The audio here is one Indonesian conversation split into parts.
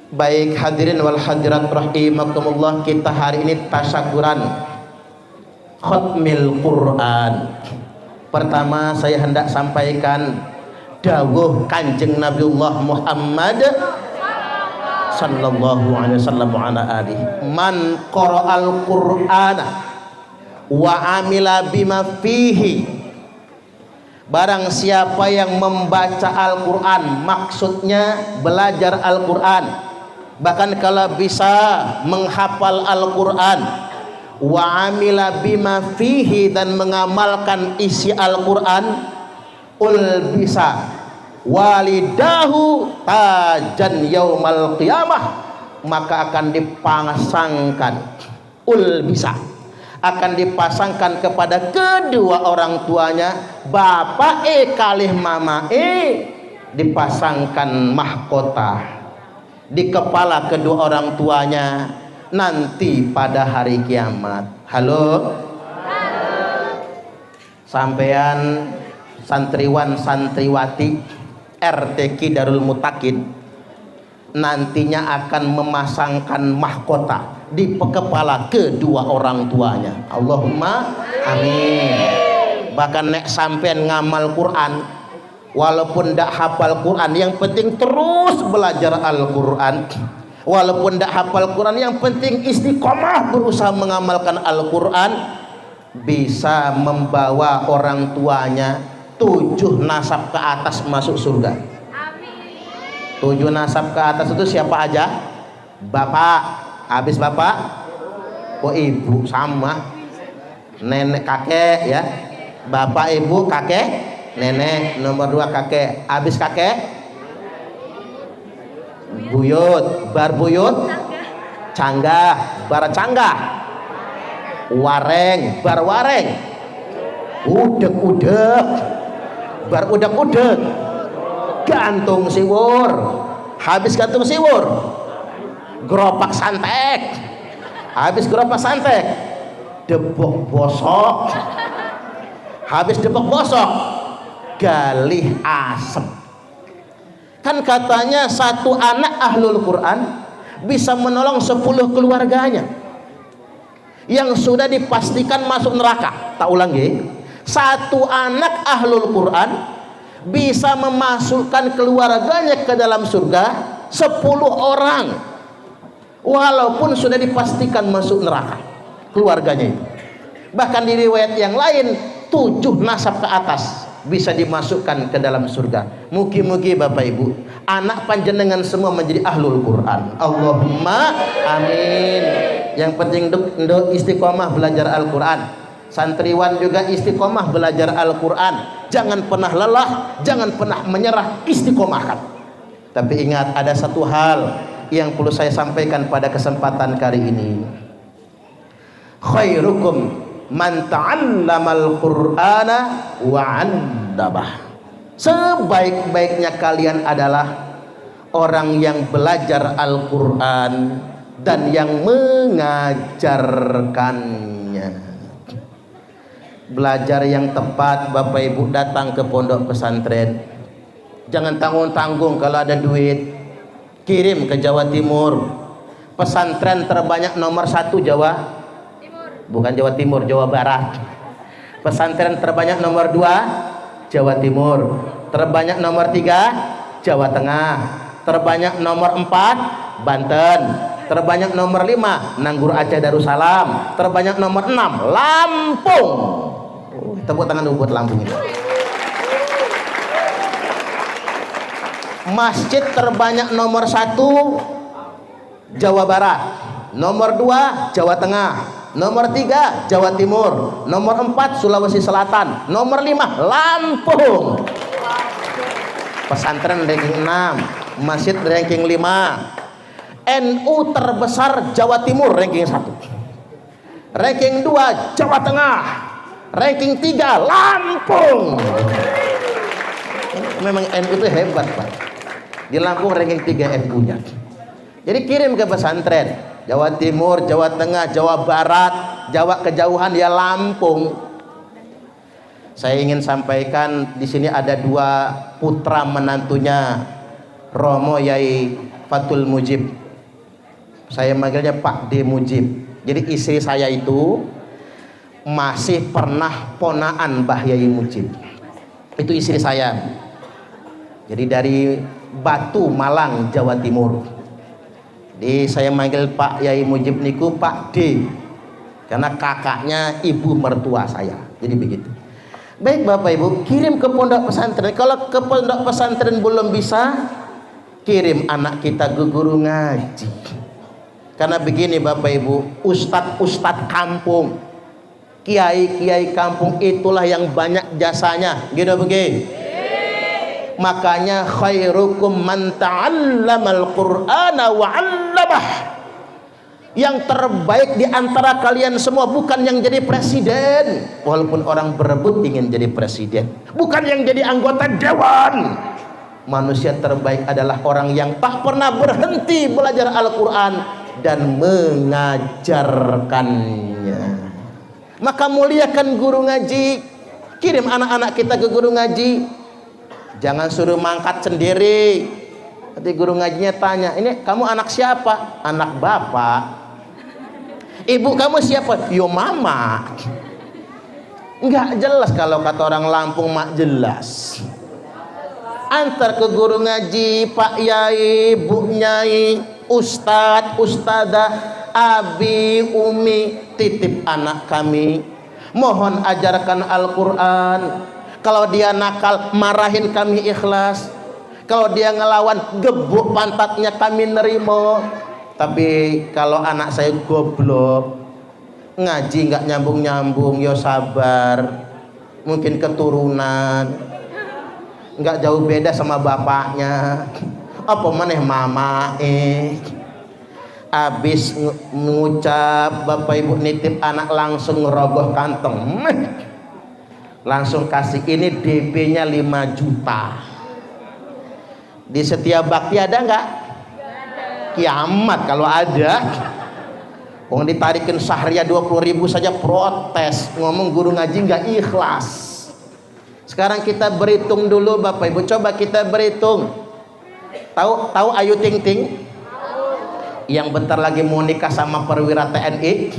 Baik hadirin wal hadirat rahimakumullah, kita hari ini tasyakuran khatmil Quran. Pertama saya hendak sampaikan dawuh Kanjeng Nabiullah Muhammad sallallahu alaihi wasallam ala alihi, man qara'al Qur'ana wa amila bima fihi, barang siapa yang membaca Al-Quran, maksudnya belajar Al-Quran, bahkan kalau bisa menghafal Al-Quran, wa amila bima fihi, dan mengamalkan isi Al-Quran, bisa walidahu tajan yaumal qiyamah, maka akan dipasangkan, bisa akan dipasangkan kepada kedua orang tuanya, bapak kalih mama dipasangkan mahkota di kepala kedua orang tuanya nanti pada hari kiamat. Halo, sampean santriwan santriwati RTQ Darul Mutakin nantinya akan memasangkan mahkota di kepala kedua orang tuanya. Allahumma amin. Bahkan nek sampean ngamal Quran walaupun ndak hafal Quran, yang penting terus belajar Al-Quran. Walaupun ndak hafal Quran, yang penting istiqomah berusaha mengamalkan Al-Quran, bisa membawa orang tuanya 7 nasab ke atas masuk surga. 7 nasab ke atas itu siapa aja? Bapak, habis bapak, oh ibu sama, nenek kakek ya, bapak ibu kakek nenek, nomor 2 kakek, habis kakek buyut, bar buyut canggah, bar canggah wareng, bar wareng udek udek, bar udek udek gantung siwur, habis gantung siwur geropak santek, habis geropak santek debok bosok, habis debok bosok galih asep. Kan katanya satu anak ahlul Quran bisa menolong 10 keluarganya yang sudah dipastikan masuk neraka. Tak ulangi, satu anak ahlul Quran bisa memasukkan keluarganya ke dalam surga 10 orang walaupun sudah dipastikan masuk neraka keluarganya itu. Bahkan di riwayat yang lain 7 nasab ke atas bisa dimasukkan ke dalam surga. Mugi-mugi Bapak Ibu anak panjenengan semua menjadi ahlul Quran. Allahumma amin. Yang penting nduk istiqomah belajar Al-Quran. Santriwan juga istiqomah belajar Al-Quran. Jangan pernah lelah, jangan pernah menyerah, istiqomahkan. Tapi ingat, ada satu hal yang perlu saya sampaikan pada kesempatan kali ini. Khairukum man ta'allamal Qur'ana wa 'allamah. Sebaik-baiknya kalian adalah orang yang belajar Al-Quran dan yang mengajarkannya. Belajar yang tepat. Bapak Ibu datang ke pondok pesantren, jangan tanggung-tanggung. Kalau ada duit kirim ke Jawa Timur. Pesantren terbanyak nomor 1 Jawa Timur. Bukan Jawa Timur, Jawa Barat. Pesantren terbanyak nomor 2 Jawa Timur. Terbanyak nomor 3 Jawa Tengah. Terbanyak nomor 4 Banten. Terbanyak nomor 5 Nanggur Aceh Darussalam. Terbanyak nomor 6 Lampung. Tepuk tangan dulu buat Lampung ini. Masjid terbanyak nomor 1 Jawa Barat, nomor 2 Jawa Tengah, nomor 3 Jawa Timur, nomor 4 Sulawesi Selatan, nomor 5 Lampung. Pesantren ranking 6, masjid ranking 5. NU terbesar Jawa Timur ranking 1, ranking 2 Jawa Tengah, ranking 3 Lampung. Memang NU itu hebat Pak. Di Lampung ranking 3 NU-nya. Jadi kirim ke pesantren Jawa Timur, Jawa Tengah, Jawa Barat, Jawa kejauhan ya Lampung. Saya ingin sampaikan di sini ada 2 putra menantunya Romo Yai Fatul Mujib. Saya manggilnya Pak D Mujib. Jadi istri saya itu masih pernah ponaan Mbah Yai Mujib. Itu istri saya. Jadi dari Batu, Malang, Jawa Timur. Jadi saya manggil Pak Yai Mujib niku Pak D, karena kakaknya ibu mertua saya. Jadi begitu. Baik Bapak Ibu, kirim ke pondok pesantren. Kalau ke pondok pesantren belum bisa, kirim anak kita ke guru ngaji. Karena begini Bapak Ibu, ustadz kampung, kiai kampung itulah yang banyak jasanya. Gitu begini. Makanya khairukum man ta'allamal Qur'ana wa 'allamah. Yang terbaik di antara kalian semua bukan yang jadi presiden, walaupun orang berebut ingin jadi presiden, bukan yang jadi anggota dewan. Manusia terbaik adalah orang yang tak pernah berhenti belajar Al-Quran dan mengajarkannya. Maka muliakan guru ngaji. Kirim anak-anak kita ke guru ngaji. Jangan suruh mangkat sendiri. Nanti guru ngajinya tanya, ini kamu anak siapa? Anak bapak. Ibu kamu siapa? Yo mama. Enggak jelas. Kalau kata orang Lampung mak jelas. Antar ke guru ngaji, Pak Yai, Bu Nyai, Ustadz, Ustadzah, Abi, Umi, titip anak kami. Mohon ajarkan Al-Quran. Kalau dia nakal, marahin kami ikhlas. Kalau dia ngelawan, gebuk pantatnya kami nerimo. Tapi kalau anak saya goblok, ngaji nggak nyambung-nyambung, yo sabar. Mungkin keturunan, nggak jauh beda sama bapaknya. Apa maneh mama abis mengucap Bapak Ibu nitip anak langsung ngerogoh kantong, langsung kasih ini DP-nya 5 juta. Di setiap bakti ada nggak? Kiamat kalau ada. Wong ditarikin sahria 20.000 saja protes, ngomong guru ngaji nggak ikhlas. Sekarang kita berhitung dulu Bapak Ibu, coba kita berhitung. Tahu Ayu Ting Ting? Yang bentar lagi mau nikah sama perwira TNI.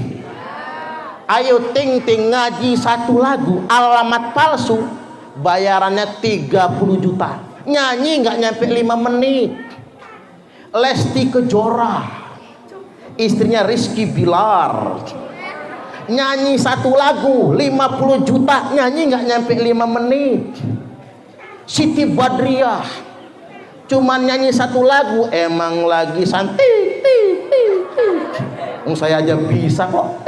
Ayu Ting Ting ngaji 1 lagu alamat palsu, bayarannya 30 juta. Nyanyi nggak nyampe 5 menit. Lesti Kejora, istrinya Rizky Bilar, nyanyi 1 lagu 50 juta, nyanyi nggak nyampe 5 menit. Siti Badriah cuman nyanyi 1 lagu, emang lagi santai. Saya aja bisa kok.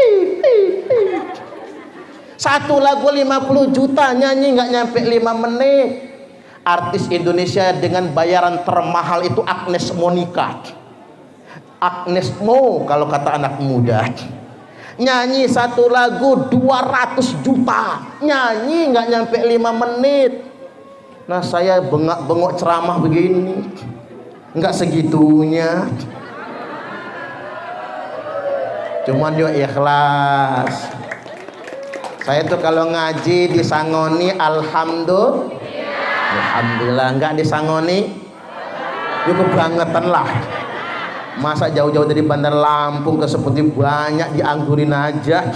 1 lagu 50 juta, nyanyi nggak nyampe 5 menit. Artis Indonesia dengan bayaran termahal itu Agnes Monica. Agnes Mo kalau kata anak muda. Nyanyi 1 lagu 200 juta, nyanyi nggak nyampe 5 menit. Nah saya bengok ceramah begini, nggak segitunya. Cuman yo ikhlas. Saya tuh kalau ngaji disangoni alhamdulillah, nggak disangoni yo kebangetan lah. Masa jauh-jauh dari Bandar Lampung ke Seputi banyak dianggurin aja.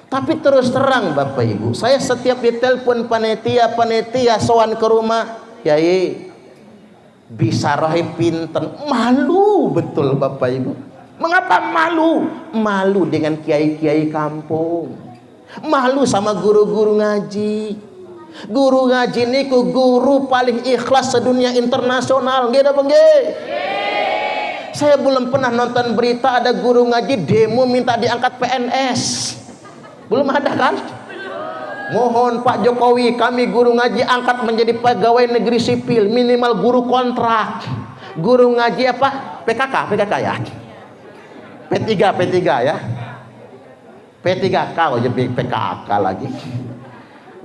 Tapi terus terang Bapak Ibu, saya setiap ditelepon panitia sowan ke rumah, Yai bisa rohi pinten, malu betul Bapak Ibu. Mengapa malu? Malu dengan kiai-kiai kampung, malu sama guru-guru ngaji. Guru ngaji niku guru paling ikhlas sedunia internasional, nggih apa nggih? Saya belum pernah nonton berita ada guru ngaji demo minta diangkat PNS. Belum ada kan? Mohon Pak Jokowi, kami guru ngaji angkat menjadi pegawai negeri sipil, minimal guru kontrak. Guru ngaji apa? PKK ya. P3 ya. P3K aja PKK lagi.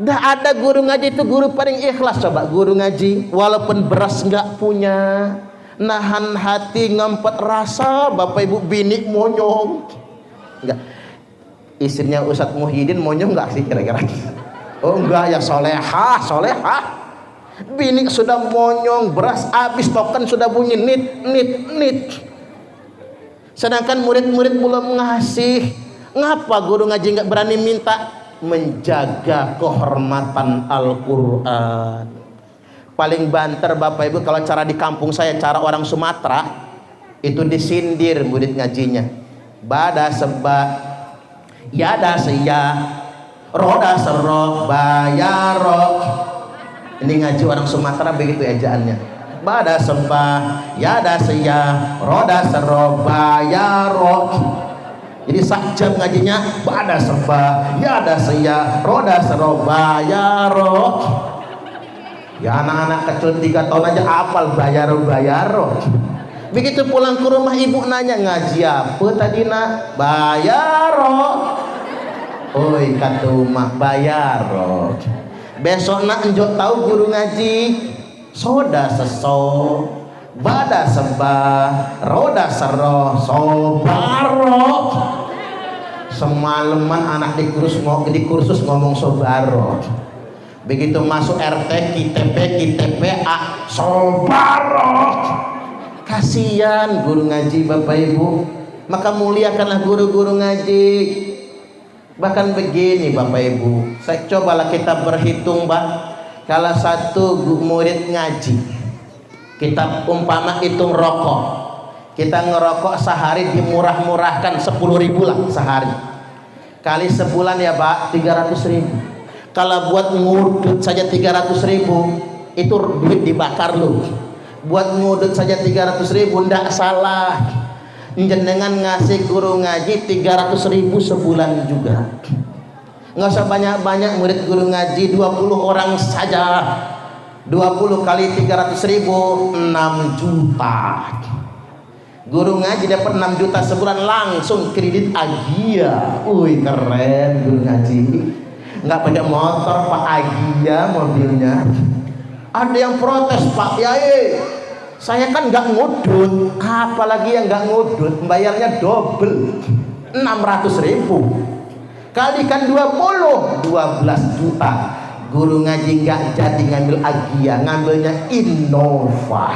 Dah ada guru ngaji itu guru paling ikhlas. Coba guru ngaji walaupun beras nggak punya, nahan hati ngempet rasa. Bapak Ibu bini monyong enggak? Istrinya Ustadz Muhyiddin monyong enggak sih kira-kira? Oh enggak ya, solehah. Bini sudah monyong, beras habis, token sudah bunyi nit nit nit. Sedangkan murid-murid belum ngasih. Ngapa guru ngaji nggak berani minta? Menjaga kehormatan Al-Quran. Paling banter Bapak Ibu kalau cara di kampung saya, cara orang Sumatera itu disindir murid ngajinya. Bada seba, yada seya, roda serok, bayarok. Ini ngaji orang Sumatera begitu ejaannya. Bada seba, yada seya, roda serok, bayarok. Jadi sakjam ngajinya, bada seba, yada seya, roda serok, bayarok. Ya anak-anak kecil 3 tahun aja hafal bayaro. Begitu pulang ke rumah ibu nanya, ngaji apa tadi nak? Bayaro. Oi kata rumah bayaro. Besok nak enjok tahu guru ngaji. Soda seso, bada seba, roda sero, sobaro. Semalaman anak di kursus ngomong sobaro. Begitu masuk RT, KTP, sobaro. Kasihan guru ngaji Bapak Ibu. Maka muliakanlah guru-guru ngaji. Bahkan begini Bapak Ibu, saya cobalah kita berhitung Pak. Kalau satu murid ngaji, kita umpama hitung rokok, kita ngerokok sehari dimurah-murahkan 10.000 lah sehari. Kali sebulan ya Pak 300.000. Kalau buat ngudut saja 300.000 itu duit dibakar loh. Buat ngudut saja 300.000 ndak salah. Jenengan ngasih guru ngaji 300.000 sebulan juga. Nggak usah banyak-banyak murid guru ngaji, 20 orang saja. 20 kali 300.000 6 juta. Guru ngaji dapat 6 juta sebulan langsung kredit Agia. Wih keren guru ngaji. Nggak pakai motor Pak Agia mobilnya. Ada yang protes, Pak Yai, saya kan nggak ngudut, apalagi yang nggak ngudut bayarnya double 600.000 kalikan 12 juta. Guru ngaji nggak jadi ngambil Agia, ngambilnya Innova.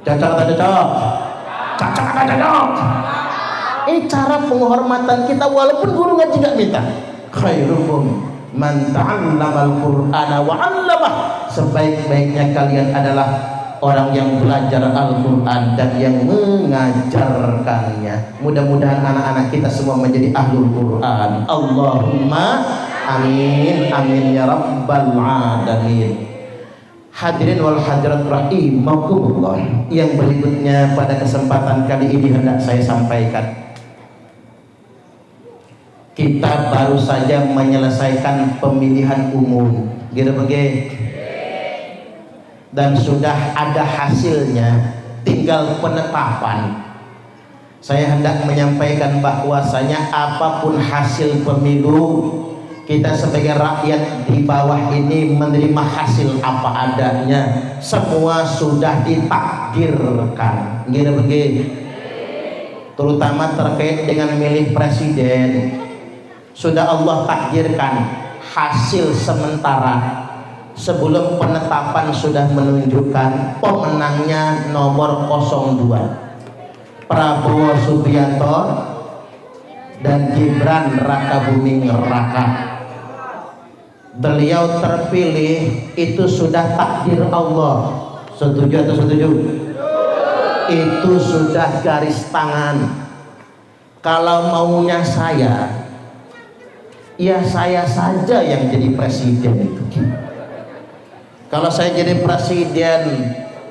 Cocok atau cocok? Cocok atau cocok? Ini cara penghormatan kita walaupun guru ngaji nggak minta. Khairukum man ta'allamal Qur'ana wa 'allamah. Sebaik-baiknya kalian adalah orang yang belajar Al-Qur'an dan yang mengajarkannya. Mudah-mudahan anak-anak kita semua menjadi ahlul Qur'an. Allahumma amin amin ya rabbal alamin. Hadirin wal hadirat rahimakumullah. Yang berikutnya pada kesempatan kali ini hendak saya sampaikan, kita baru saja menyelesaikan pemilihan umum, gitu begitu, dan sudah ada hasilnya, tinggal penetapan. Saya hendak menyampaikan bahwasanya apapun hasil pemilu, kita sebagai rakyat di bawah ini menerima hasil apa adanya. Semua sudah ditakdirkan, gitu begitu. Terutama terkait dengan milih presiden, sudah Allah takdirkan hasil sementara. Sebelum penetapan sudah menunjukkan pemenangnya nomor 02, Prabowo Subianto dan Gibran Rakabuming Raka. Beliau terpilih itu sudah takdir Allah. Setuju atau setuju? Itu sudah garis tangan. Kalau maunya saya, ya saya saja yang jadi presiden itu. Kalau saya jadi presiden,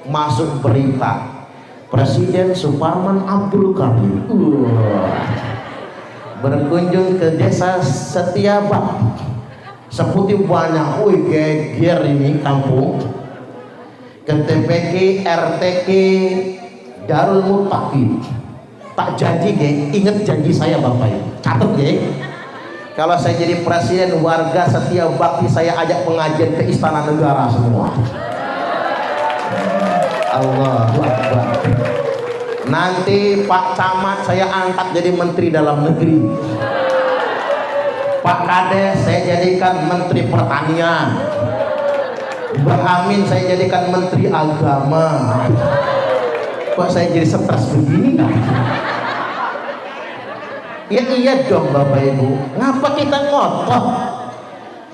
masuk berita Presiden Suparman Abdul Karim berkunjung ke desa Setiabak. Seperti banyak, wih geger ini kampung. Ke TPK, RTK, Darul Mutakin. Tak janji geng, ingat janji saya Bapak Ibu. Catat geng. Kalau saya jadi presiden, warga Setiabakti saya ajak pengajian ke Istana Negara semua. Allahu Akbar. Nanti Pak Camat saya angkat jadi Menteri Dalam Negeri. Pak Kades saya jadikan Menteri Pertanian. Bang Amin saya jadikan Menteri Agama. Kok saya jadi stres begini? Ya iya dong Bapak Ibu. Ngapa kita ngotot?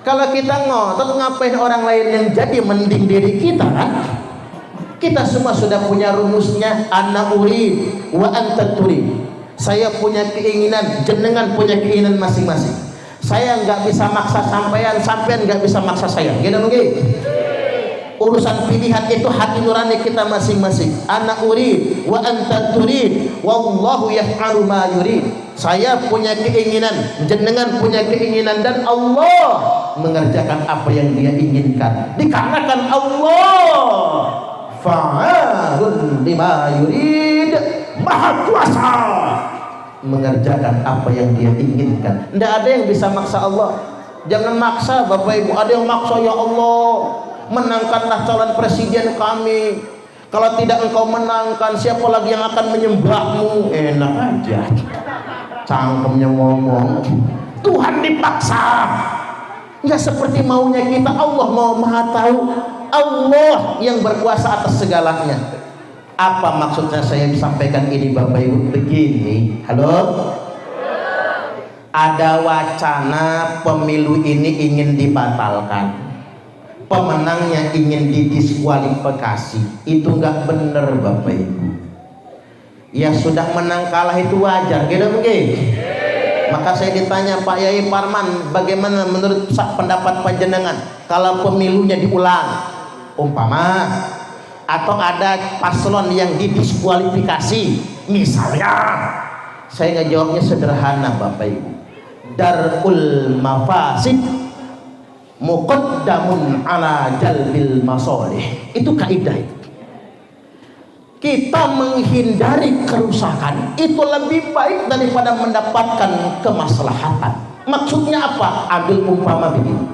Kalau kita ngotot ngapain orang lain yang jadi, mending diri kita kan? Kita semua sudah punya rumusnya, ana urid wa anta turid. Saya punya keinginan, jenengan punya keinginan masing-masing. Saya nggak bisa maksa sampean, sampean nggak bisa maksa saya. Gitu mungkin. Urusan pilihan itu hati nurani kita masing-masing. Ana urid wa anta turid, wallahu yaf'alu ma yurid. Saya punya keinginan, jenengan punya keinginan, dan Allah mengerjakan apa yang Dia inginkan. Dikarenakan Allah fa'alun lima yurid, maha kuasa mengerjakan apa yang Dia inginkan. Tidak ada yang bisa maksa Allah. Jangan maksa Bapak Ibu. Ada yang maksa, ya Allah menangkanlah calon presiden kami, kalau tidak engkau menangkan siapa lagi yang akan menyembahmu. Enak aja cangkemnya ngomong. Tuhan dipaksa, nggak seperti maunya kita. Allah mau maha tahu, Allah yang berkuasa atas segalanya. Apa maksudnya saya sampaikan ini Bapak Ibu? Begini, halo, ada wacana pemilu ini ingin dibatalkan, pemenangnya ingin didiskualifikasi. Itu nggak benar Bapak Ibu. Ya sudah menang kalah itu wajar, gitu mungkin. Maka saya ditanya, Pak Yai Parman, bagaimana menurut pendapat panjenengan kalau pemilunya diulang, umpama, atau ada paslon yang didiskualifikasi misalnya? Saya nggak jawabnya sederhana Bapak Ibu. Darul mafasid muqaddamun ala jalbil masolih. Itu kaidah itu. Kita menghindari kerusakan itu lebih baik daripada mendapatkan kemaslahatan. Maksudnya apa? Ambil umpama begini.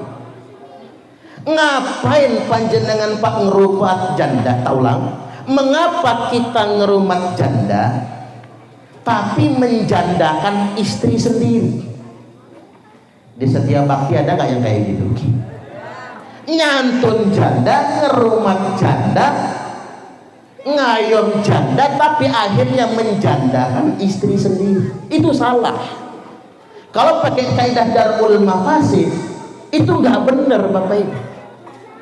Ngapain panjenengan Pak ngerumat janda? Taulang, mengapa kita ngerumat janda tapi menjandakan istri sendiri? Di Setia Bakti ada nggak yang kayak gitu? Nyantun janda, ngerumat janda, ngayom janda, tapi akhirnya menjandakan istri sendiri. Itu salah. Kalau pakai kaidah darul mafasid itu nggak benar Bapak Ibu.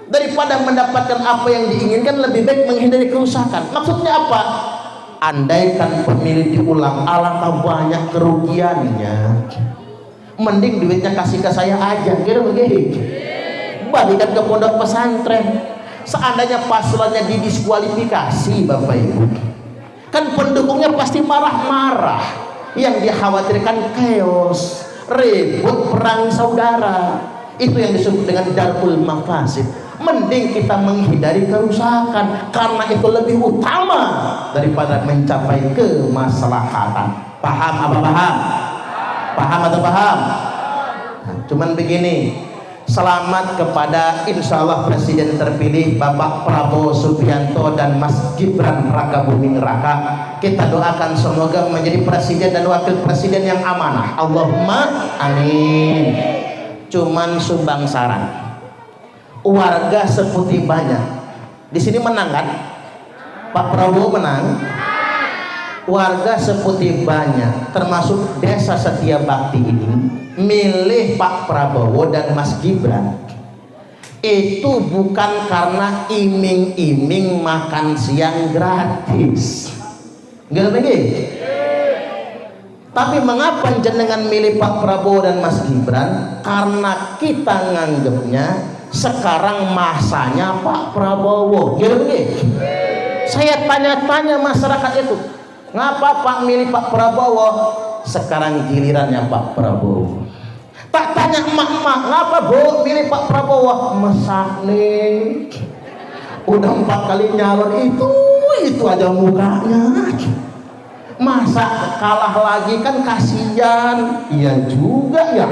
Daripada mendapatkan apa yang diinginkan, lebih baik menghindari kerusakan. Maksudnya apa? Andaikan pemilu diulang, alangkah banyak kerugiannya. Mending duitnya kasih ke saya aja, gitu begitu. Balikan ke pondok pesantren. Seandainya paslonnya didiskualifikasi Bapak Ibu, kan pendukungnya pasti marah-marah. Yang dikhawatirkan chaos, ribut, perang saudara. Itu yang disebut dengan darul mafasid. Mending kita menghindari kerusakan, karena itu lebih utama daripada mencapai kemaslahatan. Paham apa paham? Paham atau paham? Nah, cuman begini, selamat kepada insya Allah Presiden terpilih Bapak Prabowo Subianto dan Mas Gibran Raka Buming Raka. Kita doakan semoga menjadi Presiden dan Wakil Presiden yang amanah. Allahumma amin. Cuman sumbang saran, warga Seputih banyak di sini menang kan? Pak Prabowo menang. Warga Seputih banyak, termasuk desa Setia Bakti ini, milih Pak Prabowo dan Mas Gibran itu bukan karena iming-iming makan siang gratis, enggak begitu. Tapi mengapa jenengan milih Pak Prabowo dan Mas Gibran? Karena kita nganggapnya sekarang masanya Pak Prabowo, gitu begitu. Saya tanya-tanya masyarakat itu, ngapa Pak milih Pak Prabowo? Sekarang gilirannya Pak Prabowo. Tak tanya emak-emak, ngapa Bu milih Pak Prabowo? Mesak nih, udah 4 kali nyalon itu aja mukanya. Masa kalah lagi, kan kasihan. Iya juga ya.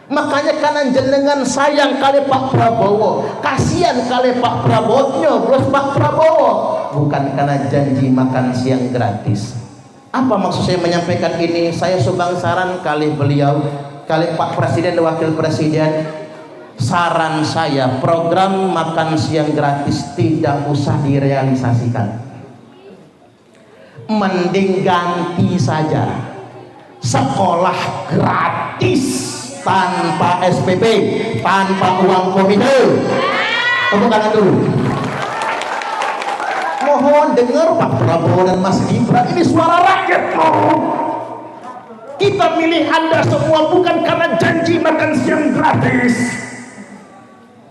Makanya karena jenengan sayang kali Pak Prabowo, kasihan kali Pak Prabowo, nyoblos Pak Prabowo, bukan karena janji makan siang gratis. Apa maksud saya menyampaikan ini? Saya sumbang saran kali beliau, kali Pak Presiden dan Wakil Presiden, Saran saya, program makan siang gratis tidak usah direalisasikan, mending ganti saja sekolah gratis tanpa SPP, tanpa uang komite. Tepuk tangan dulu. Mohon dengar Pak Prabowo dan Mas Gibran, ini suara rakyat. Kita milih Anda semua bukan karena janji makan siang gratis,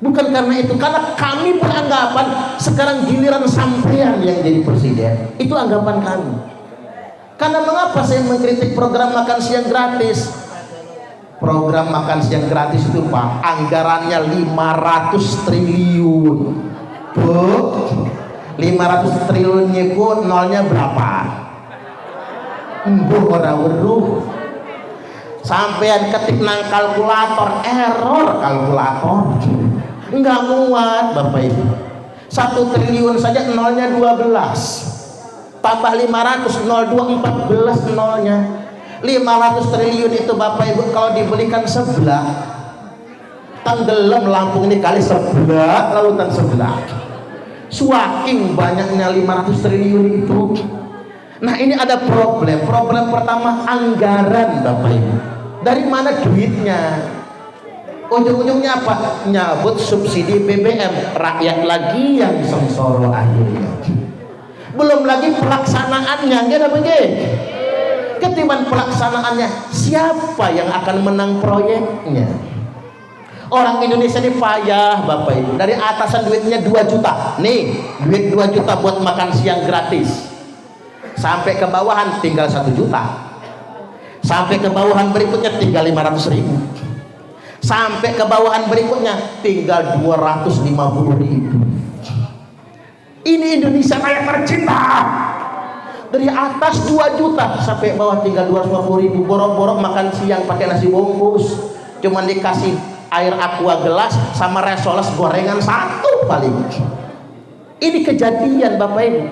bukan karena itu, karena kami beranggapan sekarang giliran sampean yang jadi presiden. Itu anggapan kami. Karena mengapa saya mengkritik program makan siang gratis? Program makan siang gratis itu Pak, anggarannya 500 triliun. Bu, 500 triliunnya Bu, nolnya berapa? Embuh ora weruh. Sampean ketik nang kalkulator, error kalkulator. Enggak muat Bapak Ibu. 1 triliun saja nolnya 12. Tambah 500, 02, 14 nolnya. 500 triliun itu Bapak Ibu kalau dibelikan sebelah, tenggelam Lampung ini kali sebelah lautan sebelah. Suaking banyaknya 500 triliun itu. Nah ini ada problem. Problem pertama anggaran Bapak Ibu. Dari mana duitnya? Ujung-ujungnya apa? Nyabut subsidi BBM, rakyat lagi yang sengsara akhirnya. Belum lagi pelaksanaannya, gak begitu? Ketimbang pelaksanaannya, siapa yang akan menang proyeknya? Orang Indonesia ini payah Bapak Ibu. Dari atasan duitnya 2 juta, nih duit 2 juta buat makan siang gratis, sampai ke bawahan tinggal 1 juta, sampai ke bawahan berikutnya tinggal 500.000, sampai ke bawahan berikutnya tinggal 250.000. Ini Indonesia kayak tercinta. Dari atas 2 juta sampai bawah tinggal 250.000. Borok-borok makan siang pakai nasi bungkus, cuman dikasih air aqua gelas sama resoles gorengan 1 paling. Ini kejadian Bapak Ibu.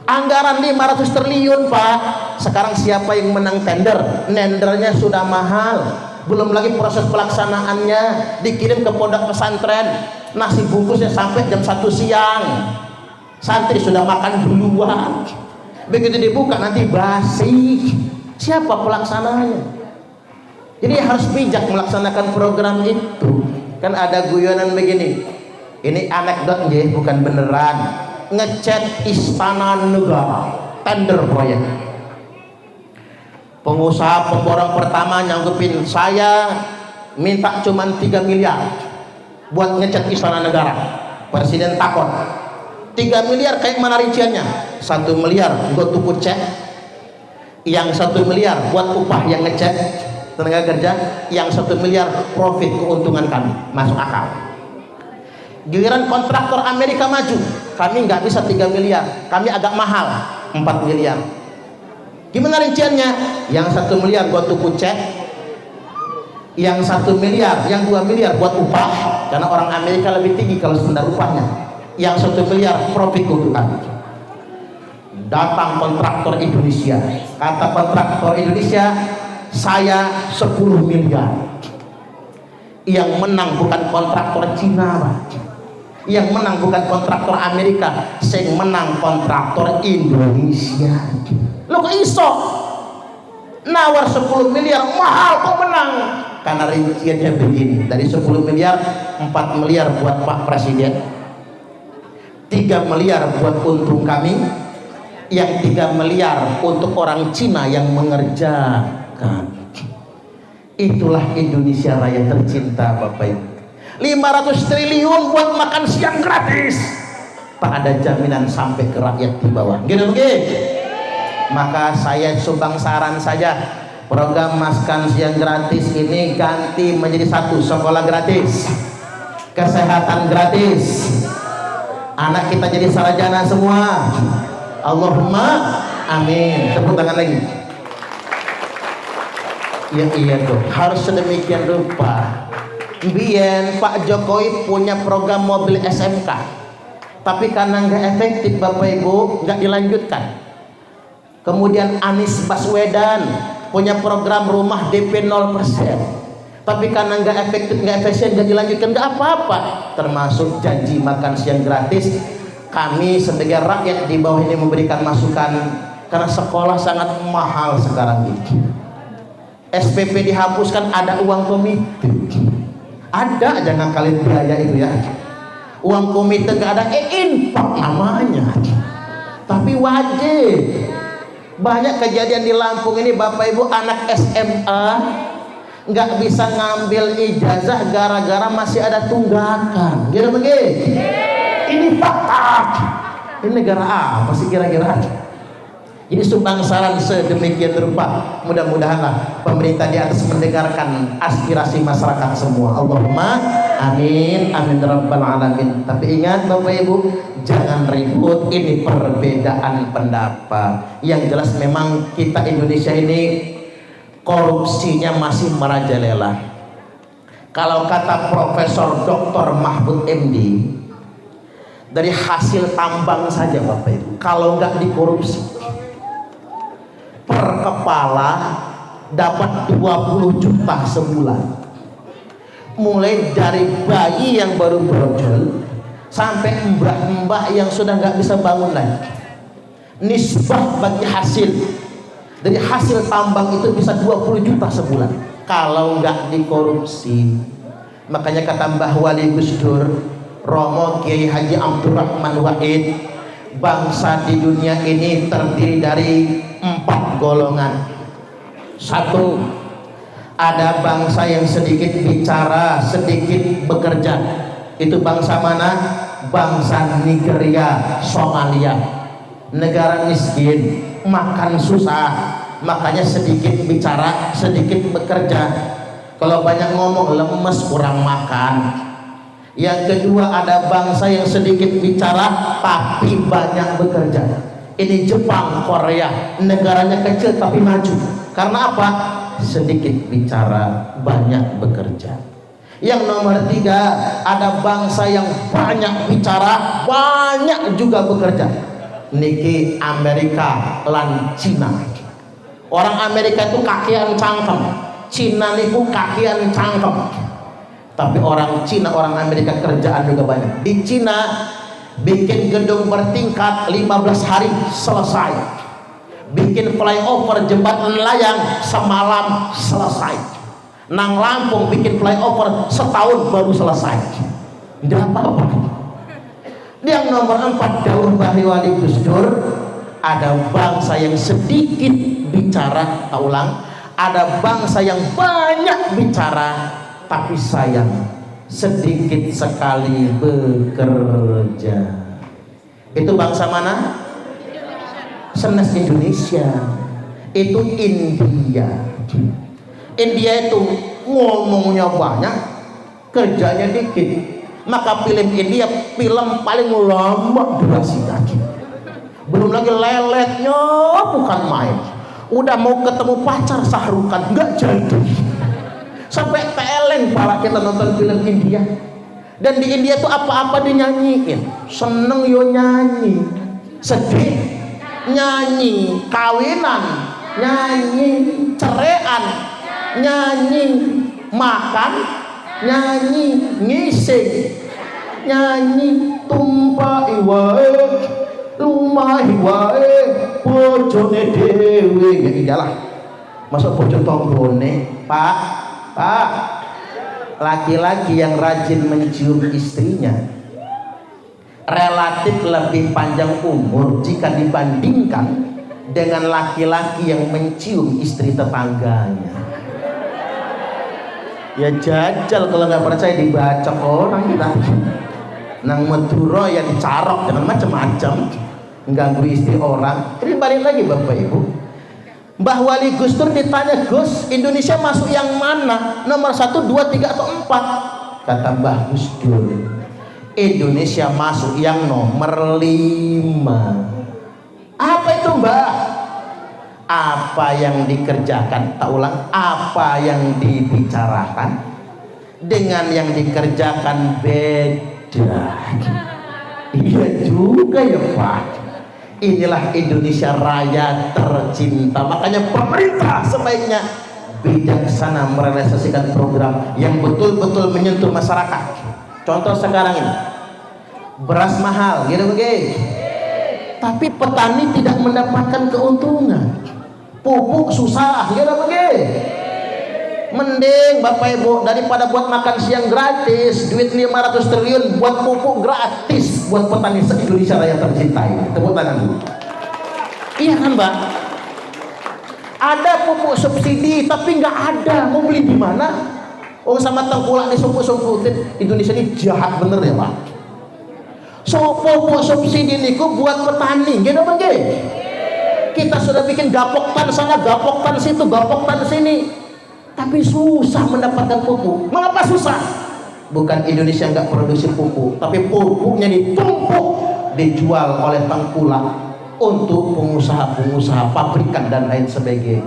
Anggaran 500 triliun Pak. Sekarang siapa yang menang tender? Nendernya sudah mahal. Belum lagi proses pelaksanaannya, dikirim ke pondok pesantren, nasi bungkusnya sampai jam 1 siang. Santri sudah makan duluan. Begitu dibuka nanti basi. Siapa pelaksananya? Jadi harus bijak melaksanakan program itu. Kan ada guyonan begini. Ini anekdot ya, bukan beneran. Ngecat Istana Negara, tender proyek. Pengusaha pemborong pertama nyanggupin, saya minta cuman 3 miliar buat ngecat Istana Negara. Presiden takut, 3 miliar kayak mana rinciannya? 1 miliar buat tuku cek, yang 1 miliar buat upah yang ngecat tenaga kerja, yang 1 miliar profit keuntungan kami. Masuk akal. Giliran kontraktor Amerika maju, kami nggak bisa 3 miliar, kami agak mahal 4 miliar. Gimana rinciannya? Yang 1 miliar buat tuku cek, yang 1 miliar, yang 2 miliar buat upah, karena orang Amerika lebih tinggi kalau standar upahnya. Yang 1 miliar profit untuk kami. Datang kontraktor Indonesia, kata kontraktor Indonesia, saya 10 miliar. Yang menang bukan kontraktor Cina Pak. Yang menang bukan kontraktor Amerika, yang menang kontraktor Indonesia. Lo kok iso nawar 10 miliar mahal kok menang? Karena rinciannya begini, dari 10 miliar 4 miliar buat Pak Presiden, 3 miliar buat untung kami, yang 3 miliar untuk orang Cina yang mengerjakan. Itulah Indonesia Raya tercinta Bapak Ibu. 500 triliun buat makan siang gratis, tak ada jaminan sampai ke rakyat di bawah. Gitu mungkin. Maka saya sumbang saran saja, program makan siang gratis ini ganti menjadi 1, sekolah gratis, kesehatan gratis, anak kita jadi sarjana semua. Allahumma amin. Tepuk tangan lagi. Ya iya tuh, harus sedemikian rupa. Biar Pak Jokowi punya program mobil SMK, tapi karena nggak efektif Bapak Ibu, nggak dilanjutkan. Kemudian Anies Baswedan punya program rumah DP 0%, tapi karena nggak efektif, nggak efisien, nggak dilanjutkan, nggak apa-apa. Termasuk janji makan siang gratis. Kami sebagai rakyat di bawah ini memberikan masukan, karena sekolah sangat mahal sekarang ini. SPP dihapuskan, ada uang komite, ada aja ngakalin biaya itu ya. Uang komite nggak ada, infak namanya, tapi wajib. Banyak kejadian di Lampung ini Bapak Ibu, anak SMA nggak bisa ngambil ijazah gara-gara masih ada tunggakan, gitu begitu. Ini fakta. Ini negara apa sih kira-kira? Jadi sumbangsaran sedemikian rupa, mudah-mudahanlah pemerintah di atas mendengarkan aspirasi masyarakat semua. Allahumma amin, amin rabbal alamin. Tapi ingat Bapak Ibu, jangan ribut, ini perbedaan pendapat. Yang jelas memang kita Indonesia ini korupsinya masih merajalela. Kalau kata Profesor Dr. Mahfud MD, dari hasil tambang saja Bapak Ibu, kalau nggak dikorupsi, per kepala dapat 20 juta sebulan. Mulai dari bayi yang baru brojol sampai mbah-mbah yang sudah nggak bisa bangun lagi. Nisbah bagi hasil dari hasil tambang itu bisa 20 juta sebulan kalau nggak dikorupsi. Makanya kata Mbah Wali Gus Dur, Romo Kiai Haji Abdurrahman Wahid, bangsa di dunia ini terdiri dari 4 golongan. 1, ada bangsa yang sedikit bicara, sedikit bekerja. Itu bangsa mana? Bangsa Nigeria, Somalia. Negara miskin, makan susah, makanya sedikit bicara, sedikit bekerja. Kalau banyak ngomong lemes, kurang makan. Yang kedua, ada bangsa yang sedikit bicara tapi banyak bekerja. Ini Jepang, Korea, negaranya kecil tapi maju. Karena apa? Sedikit bicara, banyak bekerja. Yang nomor 3, ada bangsa yang banyak bicara, banyak juga bekerja. Niki Amerika lan Cina. Orang Amerika itu kakian cangkem, Cina niku kakian cangkem. Tapi orang Cina, orang Amerika kerjaan juga banyak. Di Cina bikin gedung bertingkat 15 hari selesai. Bikin flyover jembatan layang semalam selesai. Nang Lampung bikin flyover setahun baru selesai. Tidak apa-apa. Yang nomor 4, dawuh Mbah Wali Gus Dur, ada bangsa yang sedikit bicara, tak ulang, ada bangsa yang banyak bicara tapi sayang sedikit sekali bekerja. Itu bangsa mana? Senes Indonesia. Itu India. India itu ngomongnya banyak, kerjanya dikit. Maka film India film paling lama durasinya. Belum lagi leletnya bukan main. Udah mau ketemu pacar Sahrukan nggak jadi. Sampai teleng pala kita nonton film India. Dan di India tuh apa-apa dinyanyiin. Seneng yo nyanyi, sedih nyanyi, kawinan nyanyi, cerean nyanyi, makan nyanyi, ngising nyanyi, tumpahi wae, lumahi wae, bojone dhewe. Ya iyalah. Masuk bojo tanggane, Pak, laki-laki yang rajin mencium istrinya relatif lebih panjang umur jika dibandingkan dengan laki-laki yang mencium istri tetangganya. Ya jajal kalau nggak percaya dibaca orang kita. Nang Madura ya dicarok dengan macam-macam, mengganggu istri orang. Ini balik lagi Bapak Ibu. Mbah Wali Gus Dur ditanya, Gus, Indonesia masuk yang mana? Nomor 1, 2, 3 atau 4? Kata Mbah Gus Dur, Indonesia masuk yang nomor 5. Apa itu Mbah? Apa yang dikerjakan, tak ulang, apa yang dibicarakan dengan yang dikerjakan beda. Iya juga ya Pak. Inilah Indonesia Raya tercinta. Makanya pemerintah sebaiknya bijaksana merealisasikan program yang betul-betul menyentuh masyarakat. Contoh sekarang ini, beras mahal, gitu begitu. Tapi petani tidak mendapatkan keuntungan. Pupuk susah, gitu begitu. Mending Bapak Ibu daripada buat makan siang gratis, duit 500 triliun buat pupuk gratis buat petani se-Indonesia Raya tercintai. Tepuk tangan dulu. Iya kan, Mbak? Ada pupuk subsidi tapi nggak ada, mau beli di mana? Oh, sama tengkulak disumput-sumputin. Indonesia ini jahat bener ya, Pak. So pupuk subsidi niku buat petani, gitu begitu. Kita sudah bikin gapoktan sana, gapoktan situ, gapoktan sini. Tapi susah mendapatkan pupuk. Mengapa susah? Bukan Indonesia nggak produksi pupuk, tapi pupuknya ditumpuk dijual oleh tengkulak untuk pengusaha-pengusaha pabrikan dan lain sebagainya.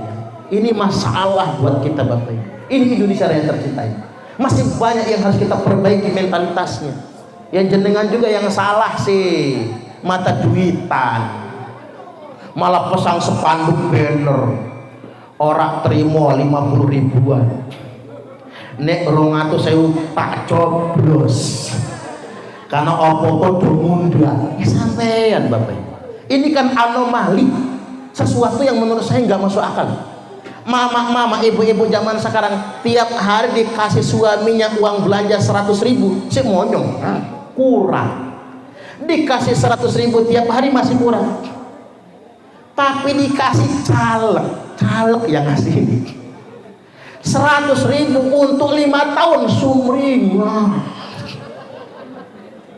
Ini masalah buat kita, Bapak Ibu. Ini Indonesia yang tercintai. Masih banyak yang harus kita perbaiki mentalitasnya. Yang jenengan juga yang salah sih, mata duitan, malah pasang spanduk banner. Orang terima 50 ribuan, nek 200 saya tak coblos karena opo-opo domunda. Sampean Bapak Ibu, ini kan anomali, sesuatu yang menurut saya nggak masuk akal. Mama, ibu-ibu zaman sekarang tiap hari dikasih suaminya uang belanja 100 ribu, si monyong kurang. Dikasih 100 ribu tiap hari masih kurang, tapi dikasih caleg yang ngasih ini 100 ribu untuk 5 tahun sumringah.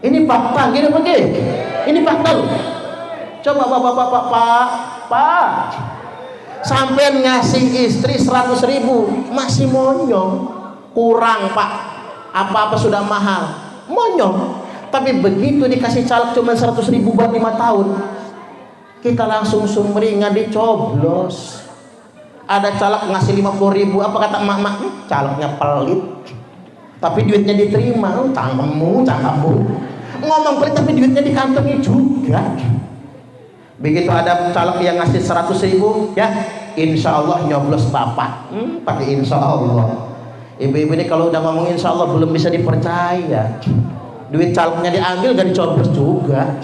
Ini fakta, gini begini. Ini fakta loh. Coba Pak, sampai ngasih istri 100 ribu masih monyong, kurang Pak. Apa-apa sudah mahal, monyong. Tapi begitu dikasih caleg cuma 100 ribu buat 5 tahun, kita langsung sumringah, dicoblos. Ada caleg ngasih 50 ribu, apa kata emak-emak? Calegnya pelit, tapi duitnya diterima. Cangkemmu ngomong pelit tapi duitnya dikantongi juga. Begitu ada caleg yang ngasih 100 ribu, ya insya Allah nyoblos bapak. Pakai insya Allah. Ibu-ibu ini kalau udah ngomong insya Allah belum bisa dipercaya. Duit calegnya diambil gak dicoblos juga.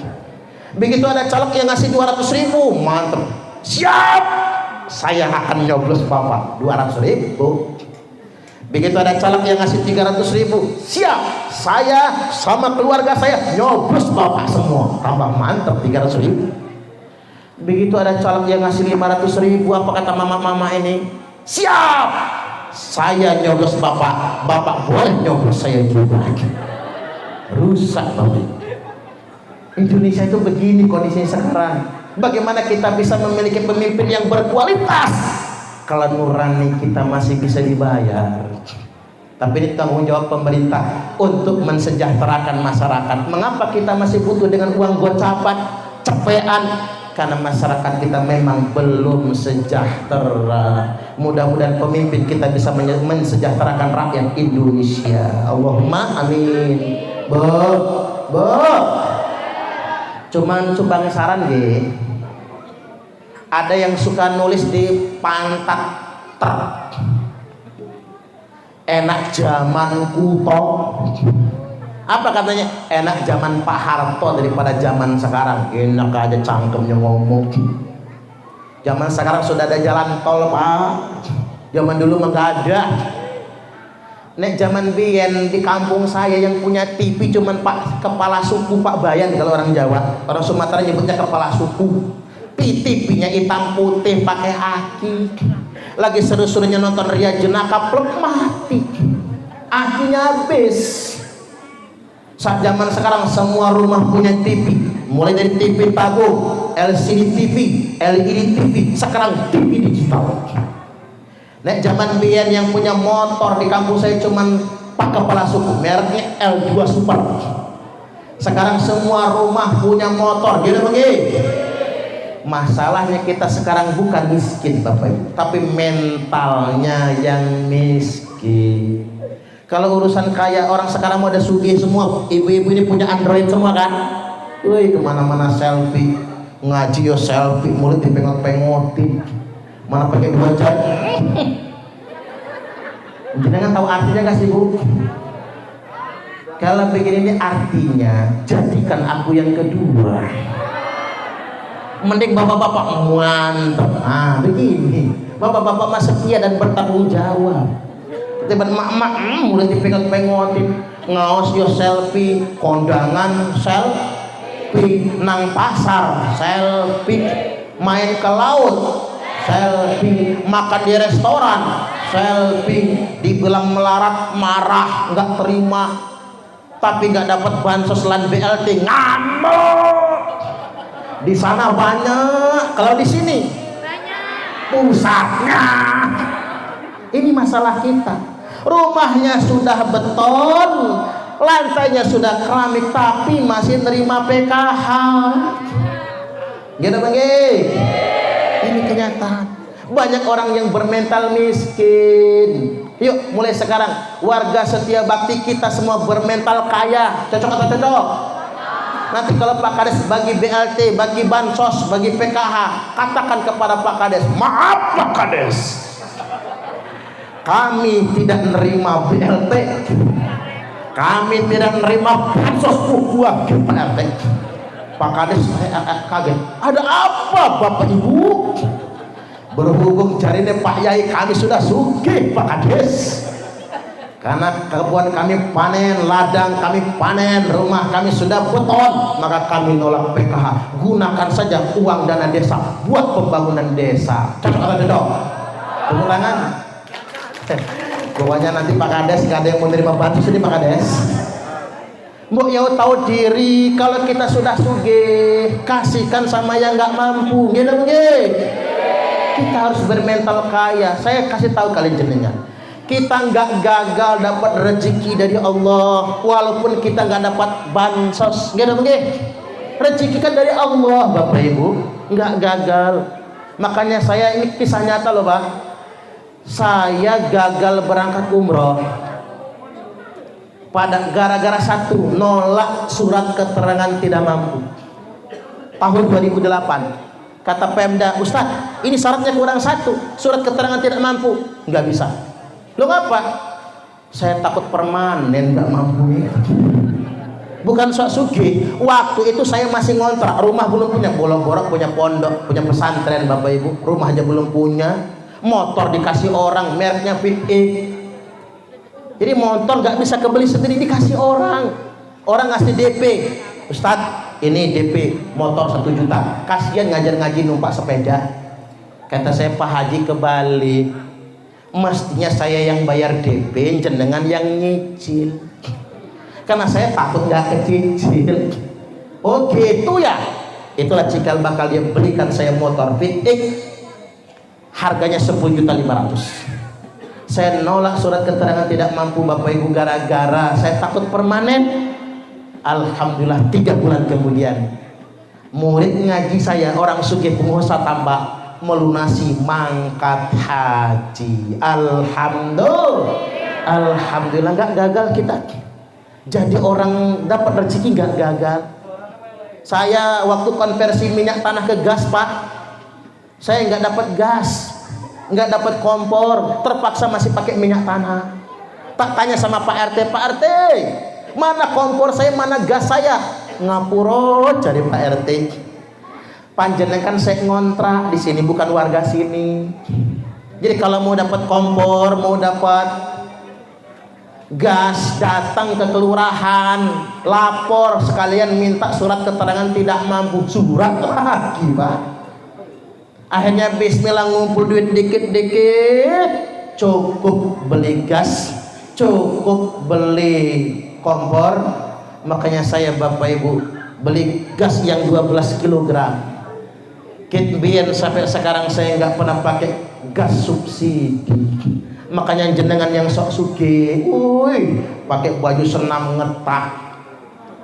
Begitu ada caleg yang ngasih 200 ribu, mantep, siap, saya akan nyoblos bapak 200 ribu. Begitu ada caleg yang ngasih 300 ribu, siap, saya sama keluarga saya nyoblos bapak semua. Tambah mantep 300 ribu. Begitu ada caleg yang ngasih 500 ribu, apa kata mama-mama ini? Siap, saya nyoblos bapak, bapak boleh nyoblos saya juga. Rusak Bapak. Indonesia itu begini kondisinya sekarang. Bagaimana kita bisa memiliki pemimpin yang berkualitas kalau nurani kita masih bisa dibayar? Tapi ini tanggung jawab pemerintah untuk mensejahterakan masyarakat. Mengapa kita masih butuh dengan uang gocapan, cepean? Karena masyarakat kita memang belum sejahtera. Mudah-mudahan pemimpin kita bisa mensejahterakan rakyat Indonesia. Allahumma amin. Cuman sumbang saran deh. Ada yang suka nulis di pantat truk, enak zaman kuto. Apa katanya? Enak zaman Pak Harto daripada zaman sekarang. Enak aja cangkemnya ngomong. Zaman sekarang sudah ada jalan tol Pak. Zaman dulu mah gak ada. Nek zaman biyen di kampung saya yang punya TV cuman Pak kepala suku, Pak Bayan kalau orang Jawa. Orang Sumatera nyebutnya kepala suku. TV-nya hitam putih pakai aki. Lagi seru-serunya nonton Ria Jenaka plek mati. Akinya habis. Saat zaman sekarang semua rumah punya TV, mulai dari TV tabung, LCD TV, LED TV, sekarang TV digital. Nek zaman biyen yang punya motor di kampung saya cuman Pak kepala suku, mereknya L2 Super. Sekarang semua rumah punya motor, gitu begitu. Masalahnya kita sekarang bukan miskin Bapak Ibu, tapi mentalnya yang miskin. Kalau urusan kaya orang sekarang mau ada sugih semua. Ibu-ibu ini punya Android semua kan? Wih, kemana-mana selfie, ngaji yo selfie, mulut dipengot-pengotin, mana pakai dua jari. Jangan tahu artinya nggak sih Bu? Kalau begini ini artinya jadikan aku yang kedua. Mending bapak-bapak mantap. Ah begini, bapak-bapak mah setia dan bertanggung jawab. Tiba emak-emak mulai dipegang-pengotin, ngaos yo selfie, kondangan selfie, nang pasar selfie, main ke laut selfie, makan di restoran selfie, dibilang melarat marah nggak terima, tapi nggak dapat bansos lan BLT ngamuk. Di sana banyak, kalau di sini pusatnya. Ini masalah kita. Rumahnya sudah beton, lantainya sudah keramik, tapi masih nerima PKH. Gimana Bang? Ini kenyataan. Banyak orang yang bermental miskin. Yuk mulai sekarang warga setia bakti kita semua bermental kaya. Cocok atau cocok? Nanti kalau Pak Kades bagi BLT, bagi bansos, bagi PKH, katakan kepada Pak Kades, maaf Pak Kades, kami tidak menerima BLT, kami tidak menerima bansos buah Pak RT. Pak Kades kaget, ada apa Bapak Ibu? Berhubung jarine Pak Yai kami sudah sugih Pak Kades, karena kebun kami panen, ladang kami panen, rumah kami sudah beton, maka kami nolak PKH. Gunakan saja uang dana desa buat pembangunan desa. Cocok atau tidak? Tepuk tangan. Pokoknya nanti Pak Kades nggak ada yang menerima bantu sedih Pak Kades. Mbok ya tahu diri, kalau kita sudah sugih, kasihkan sama yang nggak mampu. Gitu nggih. Kita harus bermental kaya. Saya kasih tahu kalian jenengan, kita nggak gagal dapat rezeki dari Allah walaupun kita nggak dapat bansos. Gitu nggih. Rezeki kan dari Allah Bapak Ibu, nggak gagal. Makanya saya ini kisah nyata loh Pak. Saya gagal berangkat umroh pada gara-gara satu, nolak surat keterangan tidak mampu. Tahun 2008 kata Pemda, Ustadz ini syaratnya kurang satu, surat keterangan tidak mampu. Nggak bisa. Lo ngapa? Saya takut permanen nggak mampu. Bukan sok sugih. Waktu itu saya masih ngontrak, rumah belum punya, bolong-bolong punya pondok, punya pesantren Bapak Ibu, rumah aja belum punya. Motor dikasih orang, mereknya Fit E. Jadi motor nggak bisa kebeli sendiri, dikasih orang. Orang ngasih DP, Ustadz ini DP motor 1 juta. Kasihan ngajar-ngaji numpak sepeda. Kata saya, Pak Haji kebalik, mestinya saya yang bayar DP, jenengan yang nyicil. Karena saya takut nggak kecicil. Oh gitu ya. Itulah cikal bakal dia belikan saya motor Fit X, harganya 10.500.000. Saya nolak surat keterangan tidak mampu Bapak Ibu gara-gara saya takut permanen. Alhamdulillah 3 bulan kemudian murid ngaji saya orang sugih pengusaha tambak melunasi mangkat haji. Alhamdulillah nggak gagal kita. Jadi orang dapat rezeki nggak gagal. Saya waktu konversi minyak tanah ke gas Pak, saya nggak dapat gas, nggak dapat kompor, terpaksa masih pakai minyak tanah. Tak tanya sama Pak RT, Pak RT, mana kompor saya, mana gas saya? Ngapura cari Pak RT. Panjenengan saya ngontrak di sini, bukan warga sini. Jadi kalau mau dapat kompor, mau dapat gas, datang ke kelurahan, lapor sekalian minta surat keterangan tidak mampu. Surat lagi Pak. Akhirnya bismillah ngumpul duit dikit-dikit, cukup beli gas, cukup beli kompor. Makanya saya Bapak Ibu beli gas yang 12 kg. Kitbian sampai sekarang saya nggak pernah pakai gas subsidi. Makanya jenengan yang sok sugih, pakai baju senam ngetak,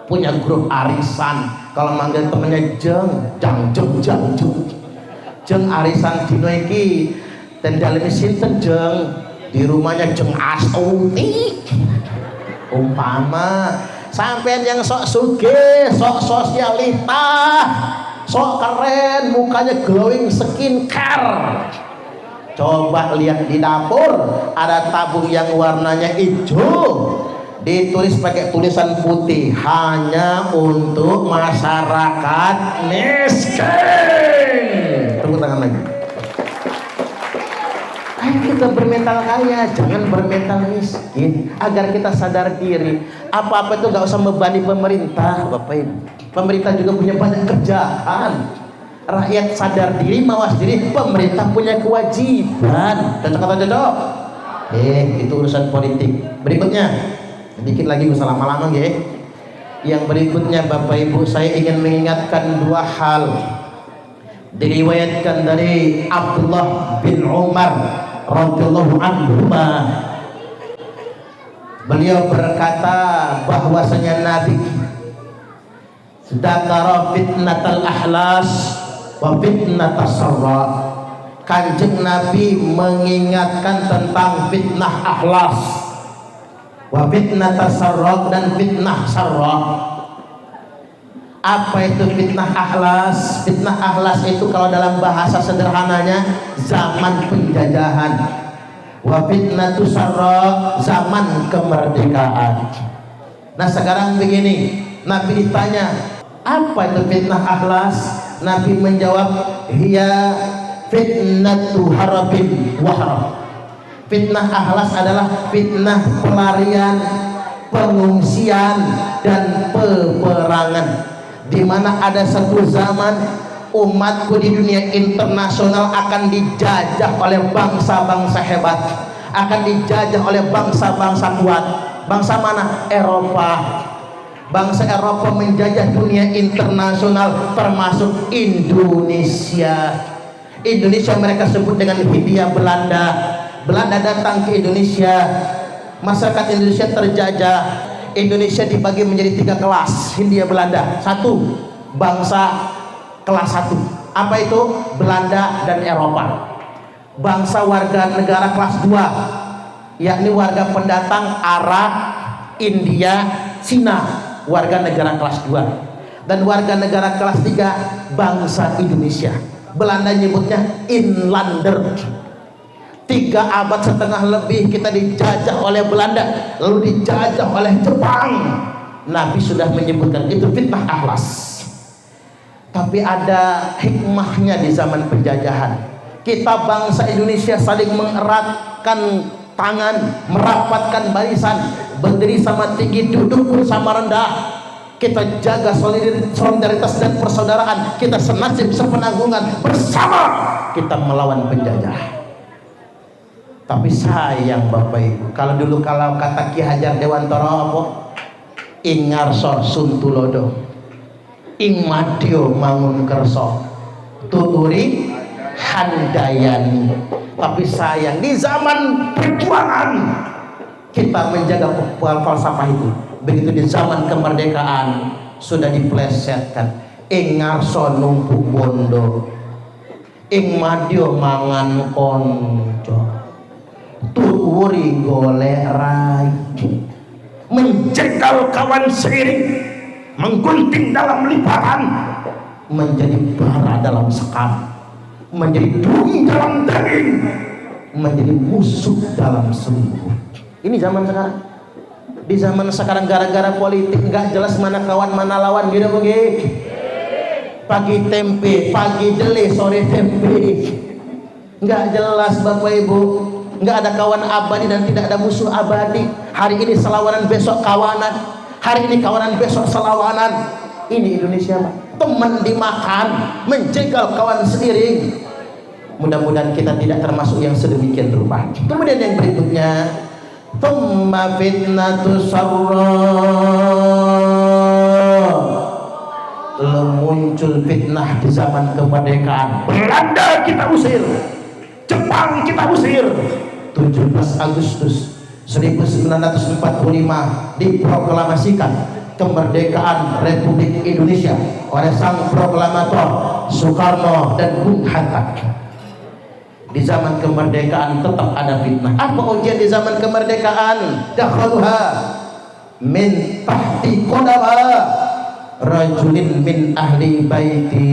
punya grup arisan, kalau manggil temennya jeng arisan dino iki tendalene sinten jeng, di rumahnya jeng Astuti. Umpama sampean yang sok sugih, sok sosialita, sok keren, mukanya glowing skincare, Coba lihat di dapur, ada tabung yang warnanya hijau, ditulis pakai tulisan putih, hanya untuk masyarakat miskin. Tepuk tangan lagi. Ayo kita bermental kaya, jangan bermental miskin, agar kita sadar diri. Apa-apa itu gak usah membebani pemerintah, Bapak Ibu. Pemerintah juga punya banyak kerjaan. Rakyat sadar diri, mawas diri, pemerintah punya kewajiban. Cocok atau cocok? Itu urusan politik. Berikutnya, dikit lagi bisa lama-lama ya. Yang berikutnya Bapak Ibu, saya ingin mengingatkan dua hal. Diriwayatkan dari Abdullah bin Umar radhiyallahu anhuma, beliau berkata bahwasanya Nabi dzakara fitnatal ahlas wa fitnatas sarra. Kanjeng Nabi mengingatkan tentang fitnah ahlas wa fitnatas sarra dan fitnah sarra. Apa itu fitnah ahlas? Fitnah ahlas itu kalau dalam bahasa sederhananya zaman penjajahan. Wa fitnatus sarra, zaman kemerdekaan. Nah sekarang begini, Nabi ditanya, apa itu fitnah ahlas? Nabi menjawab, hiya fitnatu harabin wa harab. Fitnah ahlas adalah fitnah pelarian, pengungsian dan peperangan. Di mana ada satu zaman umatku di dunia internasional akan dijajah oleh bangsa-bangsa hebat, akan dijajah oleh bangsa-bangsa kuat. Bangsa mana? Eropa. Bangsa Eropa menjajah dunia internasional termasuk Indonesia. Indonesia mereka sebut dengan Hindia Belanda. Belanda datang ke Indonesia, masyarakat Indonesia terjajah. Indonesia dibagi menjadi 3 kelas. Hindia Belanda, satu bangsa kelas 1. Apa itu? Belanda dan Eropa. Bangsa warga negara kelas 2, yakni warga pendatang Arab, India, Cina, warga negara kelas 2. Dan warga negara kelas 3 bangsa Indonesia. Belanda nyebutnya Inlander. 3 abad setengah lebih kita dijajah oleh Belanda, lalu dijajah oleh Jepang. Nabi sudah menyebutkan itu fitnah ahlas. Tapi ada hikmahnya di zaman penjajahan. Kita bangsa Indonesia saling mengeratkan tangan, merapatkan barisan, berdiri sama tinggi, duduk pun sama rendah. Kita jaga solidaritas dan persaudaraan. Kita senasib sepenanggungan, bersama kita melawan penjajah. Tapi sayang Bapak Ibu, kalau dulu kalau kata Ki Hajar Dewantara apa? Ing ngarsa suntulodo, ing madya mangun kersa, tuturi handayani. Tapi sayang di zaman perjuangan kita menjaga falsafah itu. Begitu di zaman kemerdekaan sudah diplesetkan. Ing ngarsa numpuk bondo, ing madya mangan konco, tuwuri golek rai, menjegal kawan seiring, menggunting dalam liparan, menjadi bara dalam sekam, menjadi duri dalam daging, menjadi musuh dalam selimut. Ini zaman sekarang. Di zaman sekarang gara-gara politik nggak jelas mana kawan mana lawan gitu begitu. Pagi tempe, pagi dele, sore tempe, nggak jelas Bapak Ibu. Nggak ada kawan abadi dan tidak ada musuh abadi. Hari ini selawanan, besok kawanan. Hari ini kawanan, besok selawanan. Ini Indonesia Pak. Teman dimakan, menjegal kawan seiring. Mudah-mudahan kita tidak termasuk yang sedemikian rupa. Kemudian yang berikutnya, thumma fitnatus sarra, muncul fitnah di zaman kemerdekaan. Belanda kita usir, Jepang kita usir. 17 Agustus 1945 diproklamasikan kemerdekaan Republik Indonesia oleh sang proklamator Soekarno dan Bung Hatta. Di zaman kemerdekaan tetap ada fitnah. Apa ujian di zaman kemerdekaan? Dakhaluha min tahti qadama rajulin min ahli baiti.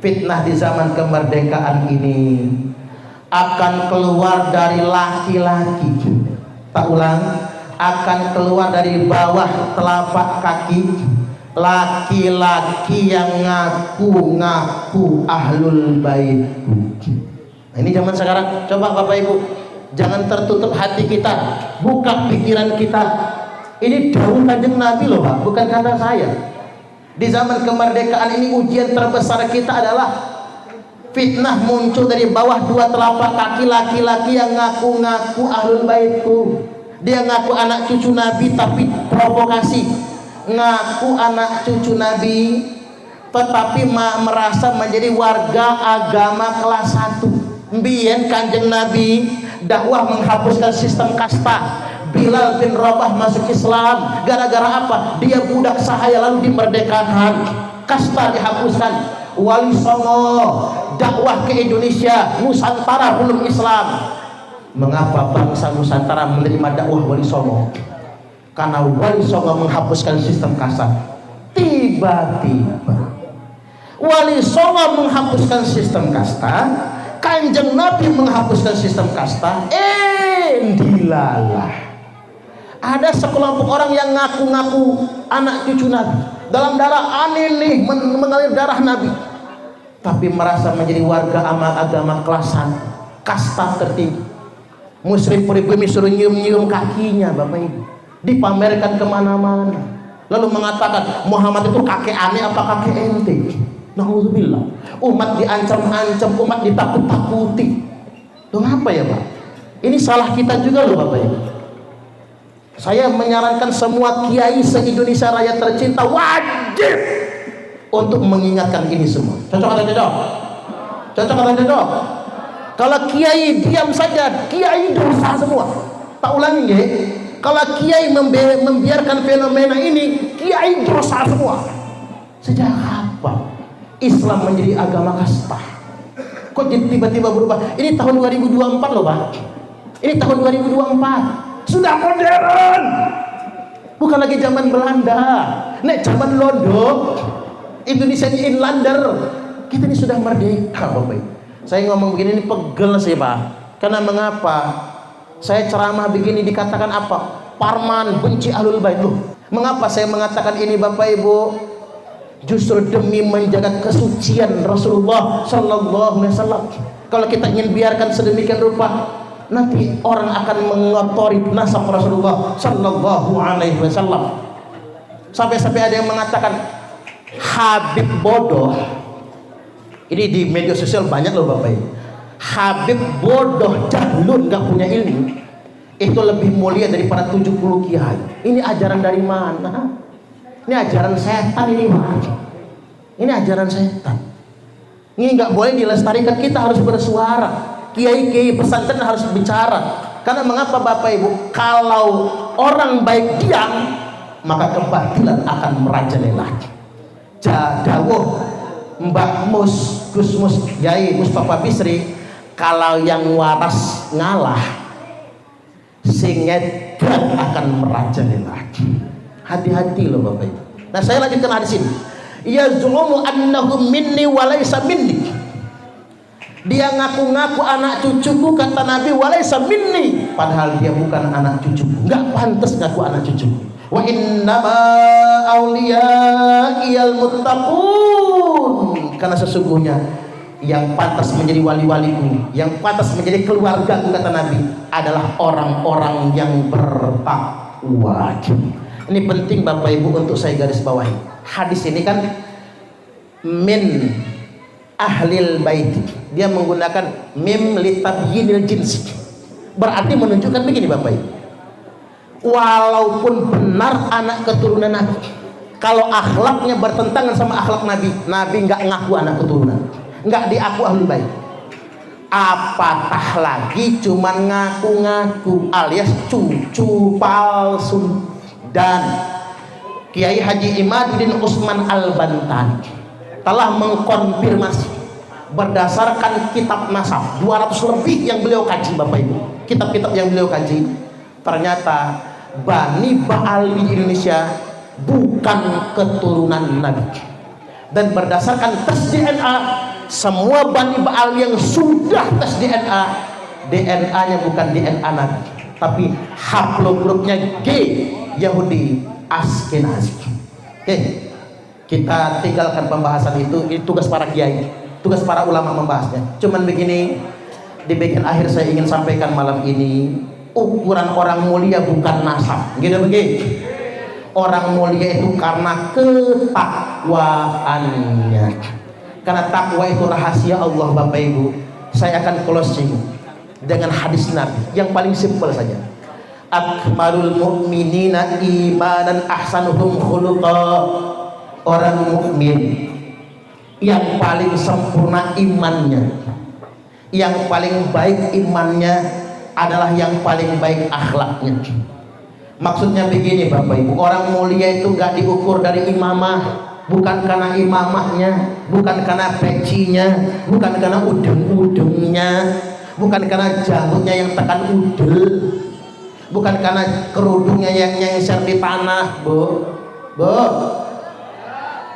Fitnah di zaman kemerdekaan ini akan keluar dari laki-laki. Tak ulang, akan keluar dari bawah telapak kaki laki-laki yang ngaku-ngaku ahlul bait. Nah, ini zaman sekarang. Coba Bapak Ibu, jangan tertutup hati kita, buka pikiran kita. Ini dawuh Kanjeng Nabi loh Pak, bukan kata saya. Di zaman kemerdekaan ini ujian terbesar kita adalah fitnah muncul dari bawah dua telapak kaki laki-laki yang ngaku-ngaku ahlul baitku. Dia ngaku anak cucu Nabi tapi provokasi. Ngaku anak cucu Nabi tetapi merasa menjadi warga agama kelas 1. Mbien Kanjeng Nabi dakwah menghapuskan sistem kasta. Bilal bin Rabah masuk Islam gara-gara apa? Dia budak sahaya lalu dimerdekakan, kasta dihapuskan. Wali Songo dakwah ke Indonesia, Nusantara belum Islam. Mengapa bangsa Nusantara menerima dakwah Wali Songo? Karena Wali Songo menghapuskan sistem kasta. Tiba-tiba Wali Songo menghapuskan sistem kasta, Kanjeng Nabi menghapuskan sistem kasta. Dilalah ada sekelompok orang yang ngaku-ngaku anak cucu Nabi, dalam darah aneh nih mengalir darah Nabi, tapi merasa menjadi warga agama kelas 1, kasta tertinggi. Muslim pribumi suruh nyium-nyium kakinya Bapak Ibu, dipamerkan kemana-mana, lalu mengatakan Muhammad itu kakek aneh apa kakek ente. Nauzubillah. Umat diancam-ancam, umat ditakut-takuti. Itu apa ya Pak? Ini salah kita juga loh Bapak Ibu. Saya menyarankan semua kiai se-Indonesia Raya tercinta wajib untuk mengingatkan ini semua. Cocok atau cocok? Cocok atau cocok? Kalau kiai diam saja, kiai dosa semua. Tak ulangi ya. Kalau kiai membiarkan fenomena ini, kiai dosa semua. Sejak kapan Islam menjadi agama kasta? Kok tiba-tiba berubah? Ini tahun 2024 loh Pak. Ini tahun 2024. Sudah modern, bukan lagi zaman Belanda. Nek zaman Londo, Indonesia ini Inlander. Kita ini sudah merdeka Bapak Ibu. Saya ngomong begini ini pegel sih Pak. Karena mengapa? Saya ceramah begini dikatakan apa? Parman benci ahlul bait loh. Mengapa saya mengatakan ini Bapak Ibu? Justru demi menjaga kesucian Rasulullah Sallallahu Alaihi Wasallam. Kalau kita ingin biarkan sedemikian rupa, nanti orang akan mengotori nasab Rasulullah Sallallahu Alaihi Wasallam. Sampai-sampai ada yang mengatakan Habib bodoh. Ini di media sosial banyak loh Bapak Ibu. Habib bodoh, jahlun, gak punya ilmu, itu lebih mulia daripada 70 kiai. Ini ajaran dari mana? Ini ajaran setan ini Pak. Ini ajaran setan. Ini nggak boleh dilestarikan. Kita harus bersuara. Kiai-kiai pesantren harus bicara. Karena mengapa Bapak Ibu? Kalau orang baik diam, maka kebatilan akan merajalela. Dawuh Mbah Mus, Gus Mus, Yai Mus Papa Bisri, kalau yang waras ngalah, sing edan akan merajalela. Hati-hati loh Bapak Ibu. Nah saya lanjutkan hadis ini. Yaz'umu annahu minni wa laysa minni. Dia ngaku-ngaku anak cucuku, kata Nabi, walaysa minni, padahal dia bukan anak cucuku. Enggak pantas ngaku anak cucuku. Wa innama awliyaiyal muttaqun. Karena sesungguhnya yang pantas menjadi wali-waliku, yang pantas menjadi keluargaku, kata Nabi, adalah orang-orang yang bertakwa. Ini penting Bapak Ibu untuk saya garis bawahi. Hadis ini kan min ahlil bait, dia menggunakan mim litabyinil jins, berarti menunjukkan begini Bapak Ibu, walaupun benar anak keturunan Nabi, kalau akhlaknya bertentangan sama akhlak Nabi, Nabi nggak ngaku anak keturunan, nggak diaku ahlul bait, apatah lagi cuman ngaku-ngaku alias cucu palsu. Dan Kiai Haji Imaduddin Utsman Al-Bantani telah mengkonfirmasi berdasarkan kitab nasab 200 lebih yang beliau kaji Bapak Ibu, kitab-kitab yang beliau kaji, ternyata Bani Ba'ali di Indonesia bukan keturunan Nabi. Dan berdasarkan tes DNA semua Bani Baal yang sudah tes DNA, DNA-nya bukan DNA Nabi, tapi haplogrupnya G, Yahudi Askenazi. Oke, kita tinggalkan pembahasan itu tugas para kiai, tugas para ulama membahasnya. Cuman begini, di bagian akhir saya ingin sampaikan malam ini, ukuran orang mulia bukan nasab, gitu begitu. Orang mulia itu karena ketakwaannya. Karena takwa itu rahasia Allah, Bapak Ibu. Saya akan closing dengan hadis Nabi yang paling simpel saja. Akmalul mu'minina imanan ahsanuhum khuluqa. Orang mukmin yang paling sempurna imannya, yang paling baik imannya adalah yang paling baik akhlaknya. Maksudnya begini Bapak Ibu, orang mulia itu gak diukur dari imamah, bukan karena imamahnya, bukan karena pecinya, bukan karena udeng-udengnya, bukan karena janggutnya yang tekan udel, bukan karena kerudungnya yang nyengser di tanah, Bu.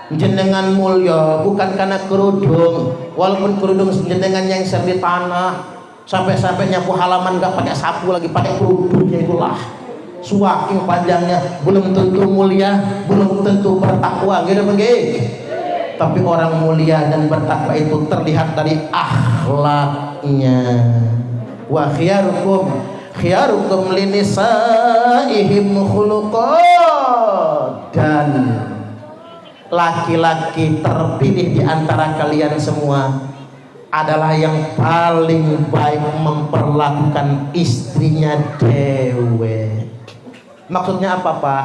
Jenengan mulia bukan karena kerudung, walaupun kerudung jenengan nyengser di tanah, sampai-sampai nyapu halaman gak pakai sapu lagi, pakai kerudungnya itulah. Suaking panjangnya belum tentu mulia, belum tentu bertakwa, gitu begitu. Tapi orang mulia dan bertakwa itu terlihat dari akhlaknya. Wa khiyarukum linisaihim khuluqa. Dan laki-laki terpilih di antara kalian semua adalah yang paling baik memperlakukan istrinya dewe. Maksudnya apa Pak?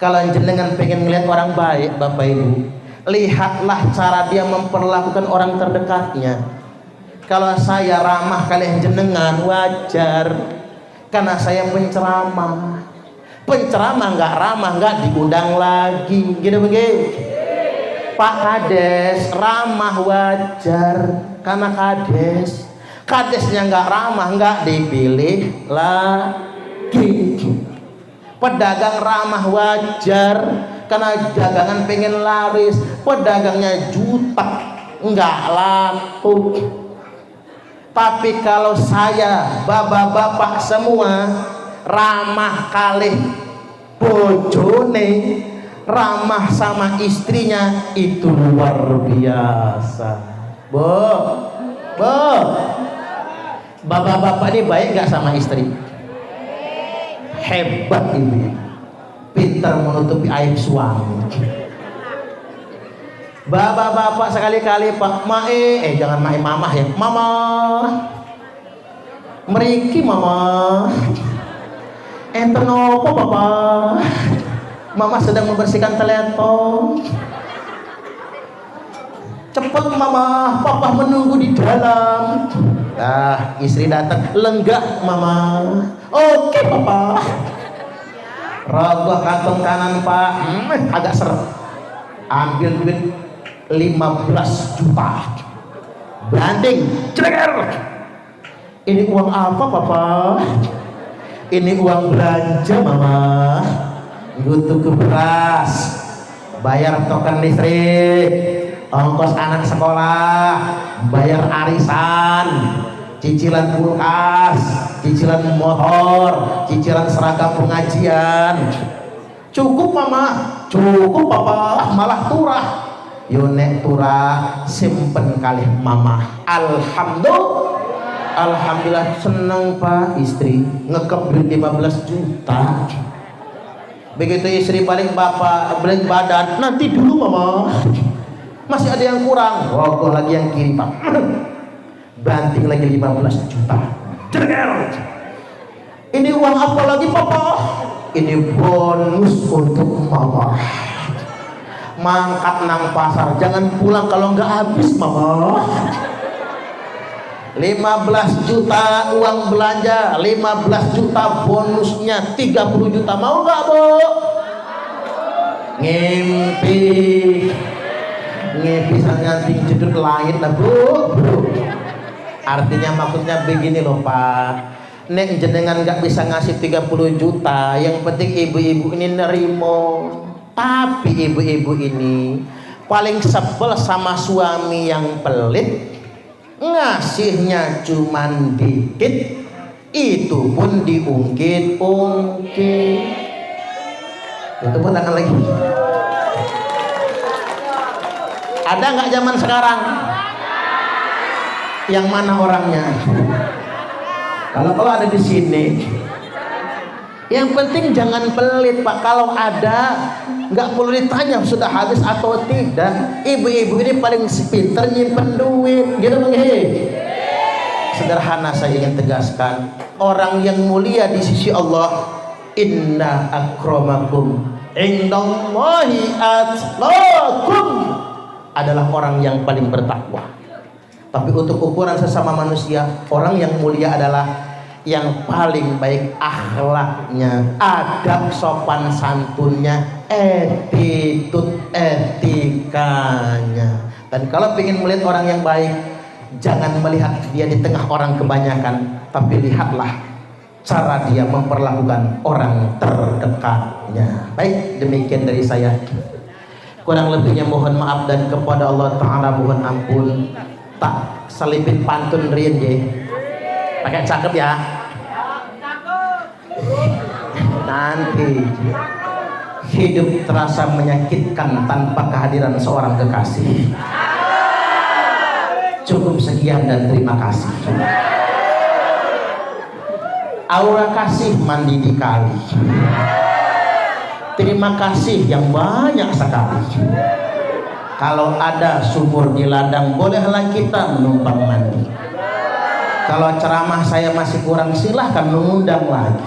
Kalau jenengan pengen melihat orang baik Bapak Ibu, lihatlah cara dia memperlakukan orang terdekatnya. Kalau saya ramah kalian jenengan wajar, karena saya penceramah. Penceramah nggak ramah nggak diundang lagi, gitu begitu. Pak Kades ramah wajar, karena kadesnya nggak ramah nggak dipilih lagi. Pedagang ramah wajar, karena dagangan pengen laris. Pedagangnya juta nggak laku. Tapi kalau saya bapak-bapak semua ramah kalih bojone, ramah sama istrinya, itu luar biasa. Bapak-bapak ini baik nggak sama istri? Hebat ini, pintar menutupi aib suami. Bapak-bapak sekali-kali Pak Mae, jangan Mae mamah ya, mama meriki mama. Enten opo Bapak? Mama sedang membersihkan teletong. Cepat mama, papa menunggu di dalam. Nah, istri datang, lenggak mama. Oke papa. Rogoh kantong kanan Pak, agak seret. Ambil duit 15 juta. Banding, cereker. Ini uang apa papa? Ini uang belanja mama. Butuh ke beras, bayar token listrik, ongkos anak sekolah, bayar arisan, cicilan kulkas, cicilan motor, cicilan seragam pengajian. Cukup mama, cukup papa, malah turah. Yonek turah, simpen kali mama. Alhamdulillah seneng Pak, istri ngekep duit 15 juta. Begitu istri balik bapak balik badan, nanti dulu mama, masih ada yang kurang. Rogoh lagi yang kiri Pak, banting lagi 15 juta. Ini uang apa lagi papa? Ini bonus untuk mama. Mangkat nang pasar, jangan pulang kalau nggak habis mama. 15 juta uang belanja, 15 juta bonusnya, 30 juta. Mau nggak Bu? Ngimpi sangat jedut langit lah Bu. Artinya maksudnya begini loh Pak, nek jenengan nggak bisa ngasih 30 juta, yang penting ibu-ibu ini nerimo. Tapi ibu-ibu ini paling sebel sama suami yang pelit, ngasihnya cuman dikit, itu pun diungkit-ungkit. Itu pun tangan lagi. Ada nggak zaman sekarang? Yang mana orangnya? Kalau ada di sini, yang penting jangan pelit Pak. Kalau ada, nggak perlu ditanya sudah habis atau tidak. Ibu-ibu ini paling pinter nyimpen duit, gitu bang. Sederhana saya ingin tegaskan, orang yang mulia di sisi Allah, inna akramakum indallahi atqakum, adalah orang yang paling bertakwa. Tapi untuk ukuran sesama manusia, orang yang mulia adalah yang paling baik akhlaknya, adab sopan santunnya, attitude etikanya. Dan kalau ingin melihat orang yang baik, jangan melihat dia di tengah orang kebanyakan, tapi lihatlah cara dia memperlakukan orang terdekatnya. Baik, demikian dari saya. Kurang lebihnya mohon maaf dan kepada Allah Ta'ala mohon ampun. Tak selipin pantun rian je. Pakai cakep ya. Nanti hidup terasa menyakitkan tanpa kehadiran seorang kekasih. Cukup sekian dan terima kasih. Aura kasih mandi di kali. Terima kasih yang banyak sekali. Kalau ada sumur di ladang, bolehlah kita menumpang mandi. Kalau ceramah saya masih kurang, silahkan mengundang lagi.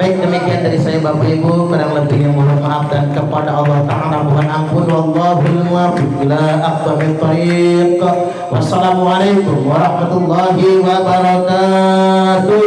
Baik, demikian dari saya Bapak Ibu, kurang lebihnya mohon maaf dan kepada Allah Ta'ala mohon ampun. Wallahul muwaffiq ila aqwamit thoriq. Wassalamualaikum warahmatullahi wabarakatuh.